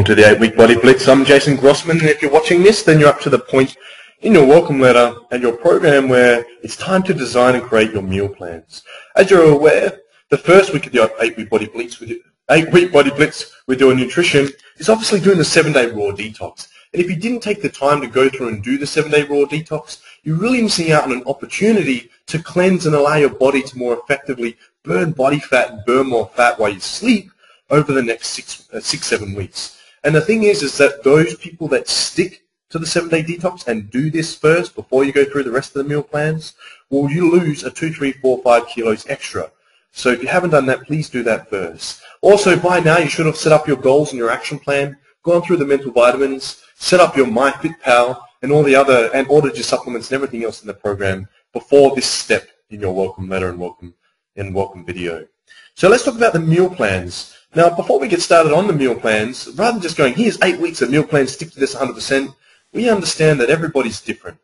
to the 8-Week Body Blitz. I'm Jason Grossman, and if you're watching this, then you're up to the point in your welcome letter and your program where it's time to design and create your meal plans. As you're aware, the first week of the 8-Week Body Blitz with your nutrition is obviously doing the 7-day raw detox. And if you didn't take the time to go through and do the 7-day raw detox, you're really missing out on an opportunity to cleanse and allow your body to more effectively burn body fat and burn more fat while you sleep over the next 6-7 weeks. And the thing is that those people that stick to the 7-day detox and do this first before you go through the rest of the meal plans, well, you lose a 2, 3, 4, 5 kilos extra. So if you haven't done that, please do that first. Also, by now, you should have set up your goals and your action plan, gone through the mental vitamins, set up your MyFitPal and all the other, and ordered your supplements and everything else in the program before this step in your welcome letter and welcome video. So let's talk about the meal plans. Now, before we get started on the meal plans, rather than just going, here's 8 weeks of meal plans, stick to this 100%, we understand that everybody's different.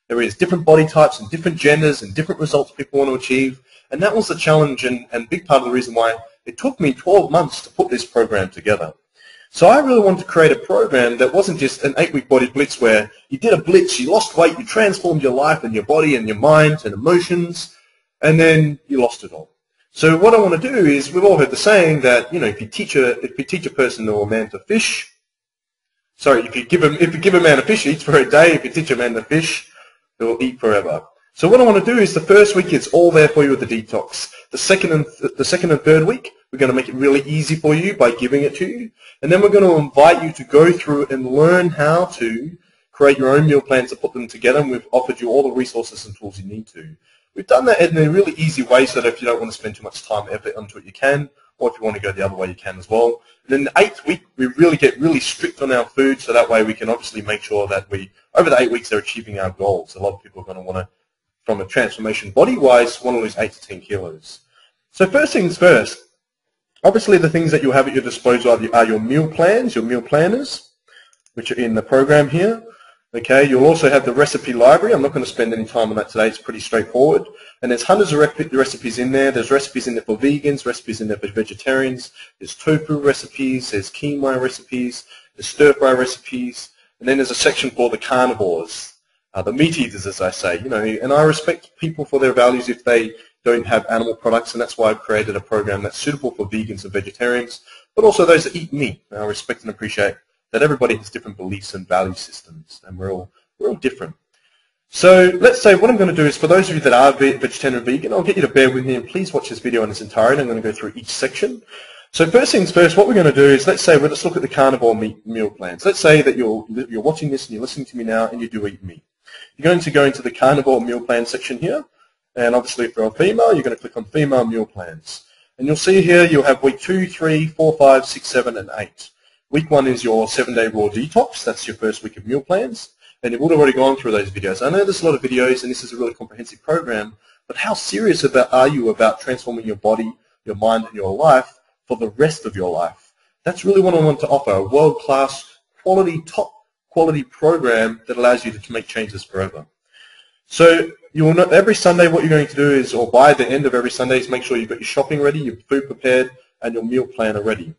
There is different body types and different genders and different results people want to achieve. And that was the challenge and big part of the reason why it took me 12 months to put this program together. So I really wanted to create a program that wasn't just an 8-week body blitz where you did a blitz, you lost weight, you transformed your life and your body and your mind and emotions, and then you lost it all. So what I want to do is, we've all heard the saying that, you know, if you teach a person or a man to fish, if you give a man a fish, he eats for a day. If you teach a man to fish, he will eat forever. So what I want to do is the first week it's all there for you with the detox. The second and third week, we're going to make it really easy for you by giving it to you. And then we're going to invite you to go through and learn how to create your own meal plans to put them together. And we've offered you all the resources and tools you need to. We've done that in a really easy way so that if you don't want to spend too much time and effort onto it, you can. Or if you want to go the other way, you can as well. And then the 8th week, we really get really strict on our food, so that way we can obviously make sure that over the 8 weeks, they're achieving our goals. A lot of people are going to want to, from a transformation body-wise, want to lose 8 to 10 kilos. So first things first, obviously the things that you'll have at your disposal are your meal plans, your meal planners, which are in the program here. Okay, you'll also have the recipe library. I'm not going to spend any time on that today. It's pretty straightforward. And there's hundreds of recipes in there. There's recipes in there for vegans, recipes in there for vegetarians. There's tofu recipes. There's quinoa recipes. There's stir-fry recipes. And then there's a section for the carnivores, the meat eaters, as I say. You know, and I respect people for their values if they don't have animal products, and that's why I've created a program that's suitable for vegans and vegetarians, but also those that eat meat. And I respect and appreciate that everybody has different beliefs and value systems, and we're all different. So let's say what I'm going to do is, for those of you that are vegetarian and vegan, I'll get you to bear with me and please watch this video in its entirety. I'm going to go through each section. So first things first, what we're going to do is, let's look at the carnivore meal plans. Let's say that you're watching this and you're listening to me now and you do eat meat. You're going to go into the carnivore meal plan section here, and obviously if you're a female, you're going to click on female meal plans. And you'll see here you'll have week 2, 3, 4, 5, 6, 7, and 8. Week 1 is your 7-day raw detox. That's your first week of meal plans. And you've already gone through those videos. I know there's a lot of videos, and this is a really comprehensive program, but how serious are you about transforming your body, your mind, and your life for the rest of your life? That's really what I want to offer, a world-class, top-quality program that allows you to make changes forever. So you'll know every Sunday what you're going to do is, or by the end of every Sunday, is make sure you've got your shopping ready, your food prepared, and your meal planner ready.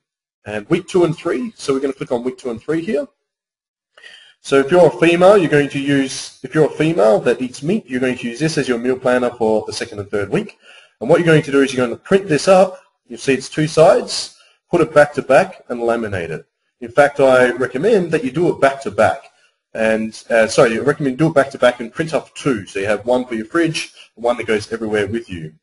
And week 2 and 3, so we're going to click on week 2 and 3 here. So if you're a female, you're going to use, if you're a female that eats meat, you're going to use this as your meal planner for the 2nd and 3rd week. And what you're going to do is you're going to print this up. You'll see it's 2 sides, put it back to back, and laminate it. In fact, I recommend that you do it back to back. And I recommend do it back to back and print up 2. So you have one for your fridge and one that goes everywhere with you.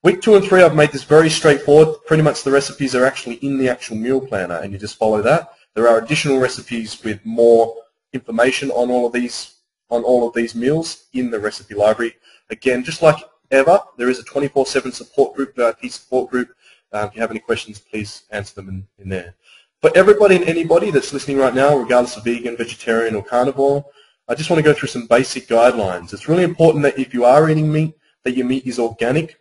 Week 2 and 3, I've made this very straightforward. Pretty much the recipes are actually in the actual meal planner, and you just follow that. There are additional recipes with more information on all of these meals in the recipe library. Again, just like ever, there is a 24/7 support group, VIP support group. If you have any questions, please answer them in there. For everybody and anybody that's listening right now, regardless of vegan, vegetarian, or carnivore, I just want to go through some basic guidelines. It's really important that if you are eating meat, that your meat is organic,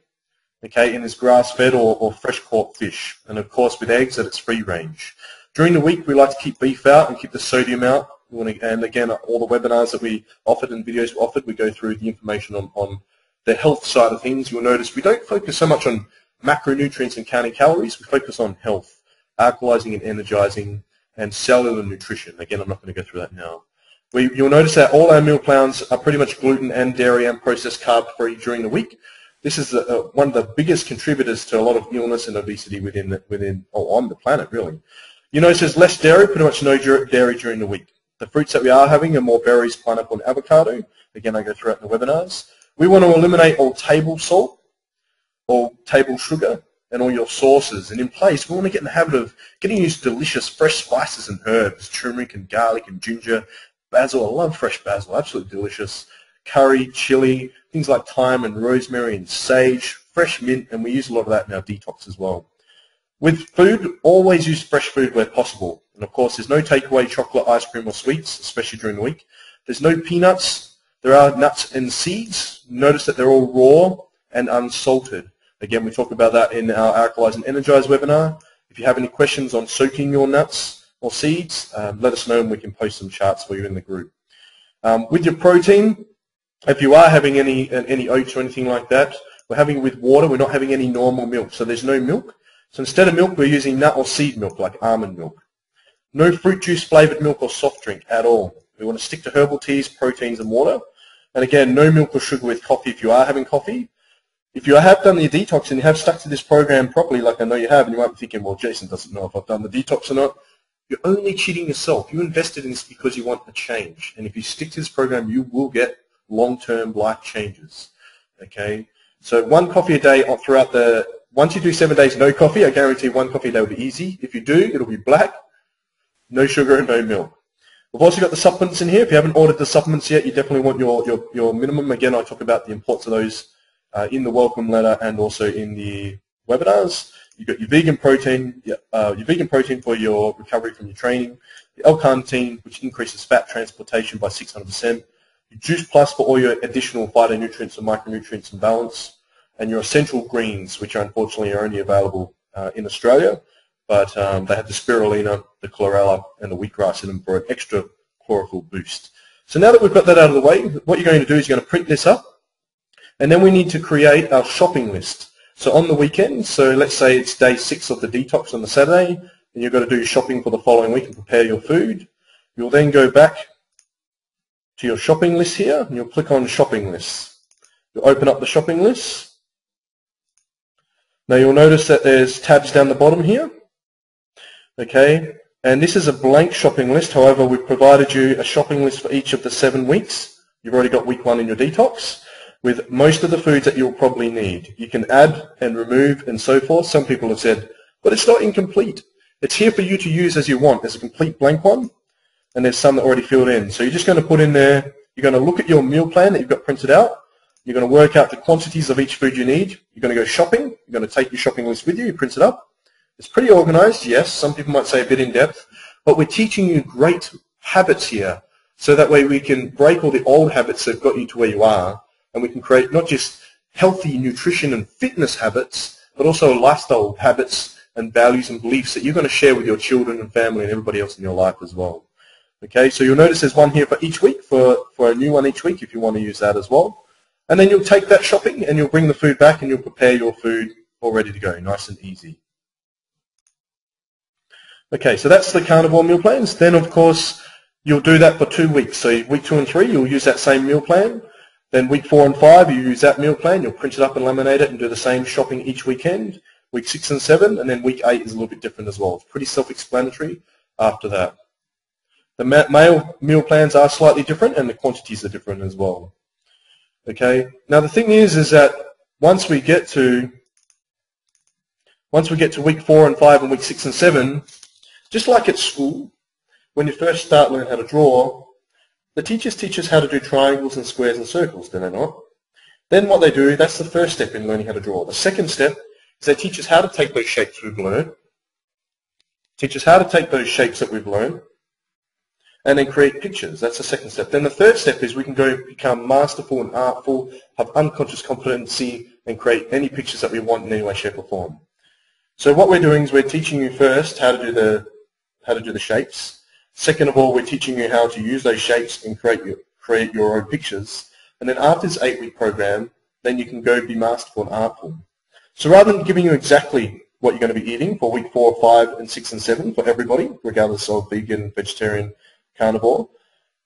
okay, and is grass-fed or fresh-caught fish. And of course, with eggs, that it's free-range. During the week, we like to keep beef out and keep the sodium out. And again, all the webinars that we offered and videos we offered, we go through the information on the health side of things. You'll notice we don't focus so much on macronutrients and counting calories. We focus on health, alkalizing and energizing, and cellular nutrition. Again, I'm not going to go through that now. You'll notice that all our meal plans are pretty much gluten and dairy and processed carb free during the week. This is one of the biggest contributors to a lot of illness and obesity on the planet, really. You notice there's less dairy, pretty much no dairy during the week. The fruits that we are having are more berries, pineapple, and avocado. Again, I go through it in the webinars. We want to eliminate all table salt, all table sugar, and all your sauces. And in place, we want to get in the habit of getting used to delicious fresh spices and herbs, turmeric and garlic and ginger, basil. I love fresh basil, absolutely delicious. Curry, chili, things like thyme and rosemary and sage, fresh mint, and we use a lot of that in our detox as well. With food, always use fresh food where possible. And of course, there's no takeaway chocolate, ice cream, or sweets, especially during the week. There's no peanuts. There are nuts and seeds. Notice that they're all raw and unsalted. Again, we talk about that in our Alkalize and Energize webinar. If you have any questions on soaking your nuts or seeds, let us know and we can post some charts for you in the group. With your protein, if you are having any oats or anything like that, we're having it with water. We're not having any normal milk, so there's no milk. So instead of milk, we're using nut or seed milk, like almond milk. No fruit juice flavored milk or soft drink at all. We want to stick to herbal teas, proteins, and water. And again, no milk or sugar with coffee if you are having coffee. If you have done the detox and you have stuck to this program properly, like I know you have, and you might be thinking, well, Jason doesn't know if I've done the detox or not, you're only cheating yourself. You invested in this because you want a change. And if you stick to this program, you will get long-term life changes. Okay? So 1 coffee a day throughout once you do 7 days no coffee, I guarantee 1 coffee a day will be easy. If you do, it'll be black, no sugar and no milk. We've also got the supplements in here. If you haven't ordered the supplements yet, you definitely want your minimum. Again, I talk about the importance of those in the welcome letter and also in the webinars. You've got your vegan protein, for your recovery from your training, your L-carnitine, which increases fat transportation by 600%, your Juice Plus for all your additional phytonutrients and micronutrients and balance, and your essential greens, which unfortunately are only available in Australia, but they have the spirulina, the chlorella, and the wheatgrass in them for an extra chlorophyll boost. So now that we've got that out of the way, what you're going to do is you're going to print this up, and then we need to create our shopping list. So on the weekend, so let's say it's day 6 of the detox on the Saturday, and you've got to do your shopping for the following week and prepare your food. You'll then go back to your shopping list here, and you'll click on shopping lists. You'll open up the shopping list. Now you'll notice that there's tabs down the bottom here. Okay, and this is a blank shopping list. However, we've provided you a shopping list for each of the 7 weeks. You've already got week 1 in your detox, with most of the foods that you'll probably need. You can add and remove and so forth. Some people have said, but it's not incomplete. It's here for you to use as you want. There's a complete blank one, and there's some that are already filled in. So you're just going to put in there, you're going to look at your meal plan that you've got printed out. You're going to work out the quantities of each food you need. You're going to go shopping. You're going to take your shopping list with you. You print it up. It's pretty organized, yes. Some people might say a bit in-depth, but we're teaching you great habits here, so that way we can break all the old habits that have got you to where you are, and we can create not just healthy nutrition and fitness habits, but also lifestyle habits and values and beliefs that you're going to share with your children and family and everybody else in your life as well. Okay, so you'll notice there's one here for each week, for a new one each week if you want to use that as well. And then you'll take that shopping and you'll bring the food back and you'll prepare your food all ready to go, nice and easy. Okay, so that's the carnivore meal plans. Then, of course, you'll do that for 2 weeks. So week 2 and 3, you'll use that same meal plan. Then week 4 and 5, you use that meal plan. You'll print it up and laminate it and do the same shopping each weekend. Week 6 and 7, and then week 8 is a little bit different as well. It's pretty self-explanatory after that. The male meal plans are slightly different, and the quantities are different as well. Okay. Now the thing is that once we get to week 4 and 5 and week 6 and 7, just like at school, when you first start learning how to draw, the teachers teach us how to do triangles and squares and circles, do they not? Then what they do, that's the first step in learning how to draw. The second step is they teach us how to take those shapes we've learned, and then create pictures. That's the second step. Then the third step is we can go become masterful and artful, have unconscious competency, and create any pictures that we want in any way, shape, or form. So what we're doing is we're teaching you first how to do the shapes. Second of all, we're teaching you how to use those shapes and create your own pictures. And then after this 8-week program, then you can go be masterful and artful. So rather than giving you exactly what you're going to be eating for week 4, 5, and 6, and 7 for everybody, regardless of vegan, vegetarian, carnivore.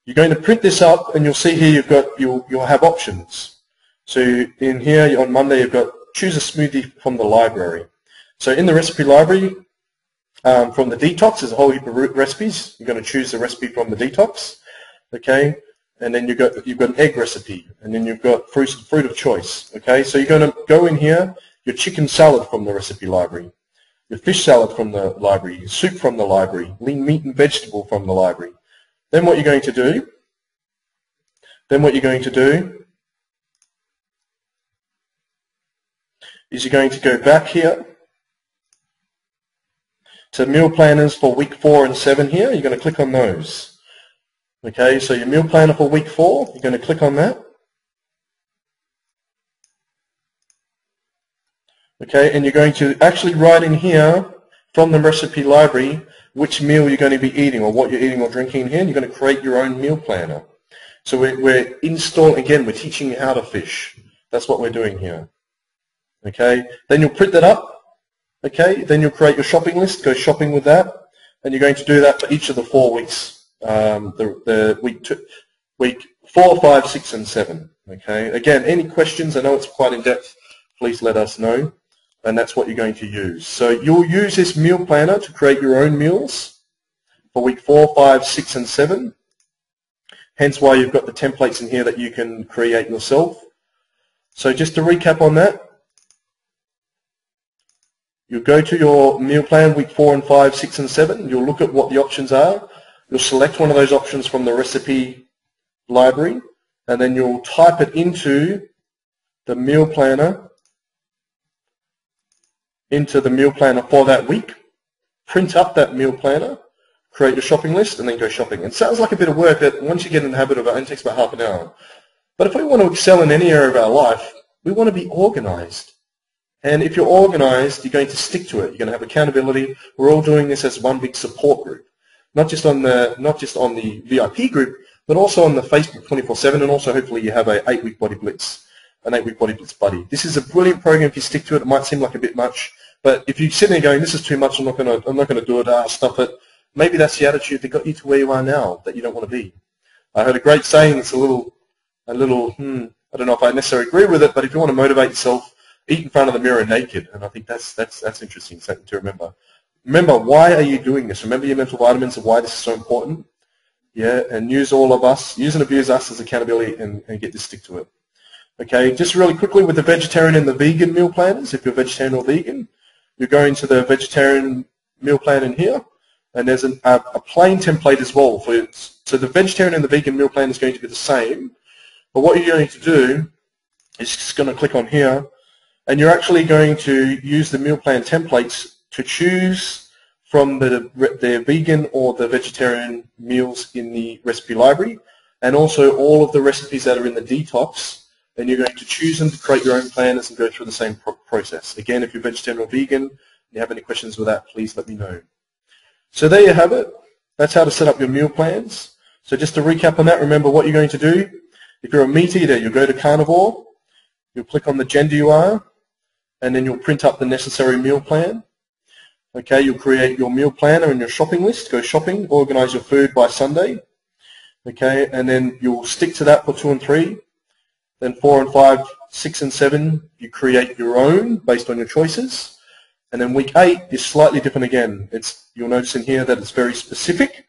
You're going to print this up, and you'll see here you'll have options. So in here on Monday, you've got choose a smoothie from the library. So in the recipe library, from the detox, there's a whole heap of recipes. You're going to choose the recipe from the detox, okay? And then you've got an egg recipe, and then you've got fruit of choice, okay? So you're going to go in here, your chicken salad from the recipe library, your fish salad from the library, your soup from the library, lean meat and vegetable from the library. Then what you're going to do, is you're going to go back here to meal planners for week 4 and 7 here. You're going to click on those. Okay, so your meal planner for week 4, you're going to click on that. Okay, and you're going to actually write in here from the recipe library which meal you're going to be eating or what you're eating or drinking here, and you're going to create your own meal planner. So we're installing, again, we're teaching you how to fish. That's what we're doing here. Okay, then you'll print that up. Okay, then you'll create your shopping list, go shopping with that, and you're going to do that for each of the 4 weeks, week 4, 5, 6, and 7. Okay, again, any questions? I know it's quite in depth. Please let us know, and that's what you're going to use. So you'll use this meal planner to create your own meals for week 4, 5, 6, and 7. Hence why you've got the templates in here that you can create yourself. So just to recap on that. You'll go to your meal plan week 4 and 5, 6 and 7. You'll look at what the options are. You'll select one of those options from the recipe library, and then you'll type it into the meal planner, for that week. Print up that meal planner, create your shopping list, and then go shopping. It sounds like a bit of work, but once you get in the habit of it, it takes about half an hour. But if we want to excel in any area of our life, we want to be organized. And if you're organized, you're going to stick to it. You're going to have accountability. We're all doing this as one big support group, not just on the VIP group, but also on the Facebook 24/7, and also hopefully you have an 8-week body blitz, buddy. This is a brilliant program if you stick to it. It might seem like a bit much, but if you're sitting there going, "This is too much. I'm not going to do it. I'll stuff it." Maybe that's the attitude that got you to where you are now, that you don't want to be. I heard a great saying. It's a little. I don't know if I necessarily agree with it, but if you want to motivate yourself, eat in front of the mirror naked, and I think that's interesting something to remember. Remember, why are you doing this? Remember your mental vitamins and why this is so important. Yeah, and use and abuse us as accountability and stick to it. Okay, just really quickly with the vegetarian and the vegan meal planners, if you're vegetarian or vegan, you're going to the vegetarian meal plan in here, and there's a plain template as well. So the vegetarian and the vegan meal plan is going to be the same, but what you're going to do is just going to click on here, and you're actually going to use the meal plan templates to choose from the vegan or the vegetarian meals in the recipe library, and also all of the recipes that are in the detox, and you're going to choose them to create your own planners and go through the same process. Again, if you're vegetarian or vegan, and you have any questions with that, please let me know. So there you have it. That's how to set up your meal plans. So just to recap on that, remember what you're going to do. If you're a meat eater, you'll go to carnivore, you'll click on the gender you are, and then you'll print up the necessary meal plan. Okay, you'll create your meal planner and your shopping list, go shopping, organize your food by Sunday. Okay, and then you'll stick to that for 2 and 3. Then 4 and 5, 6 and 7, you create your own based on your choices. And then week 8 is slightly different again. You'll notice in here that it's very specific.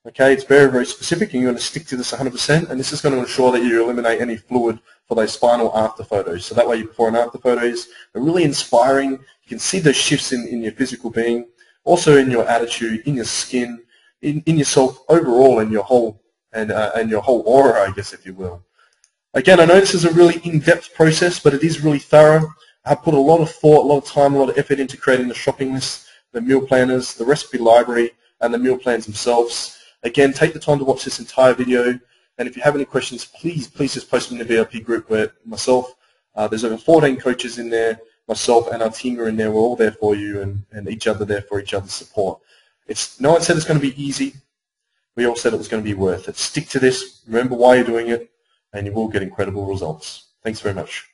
Okay, it's very, very specific, and you're going to stick to this 100%, and this is going to ensure that you eliminate any fluid for those final after photos. So that way your before and after photos are really inspiring. You can see those shifts in your physical being, also in your attitude, in your skin, in yourself overall, and your whole aura, I guess, if you will. Again, I know this is a really in-depth process, but it is really thorough. I put a lot of thought, a lot of time, a lot of effort into creating the shopping list, the meal planners, the recipe library, and the meal plans themselves. Again, take the time to watch this entire video, and if you have any questions, please just post them in the VIP group where myself, there's over 14 coaches in there, myself and our team are in there. We're all there for you, and each other there for each other's support. No one said it's going to be easy. We all said it was going to be worth it. Stick to this, remember why you're doing it, and you will get incredible results. Thanks very much.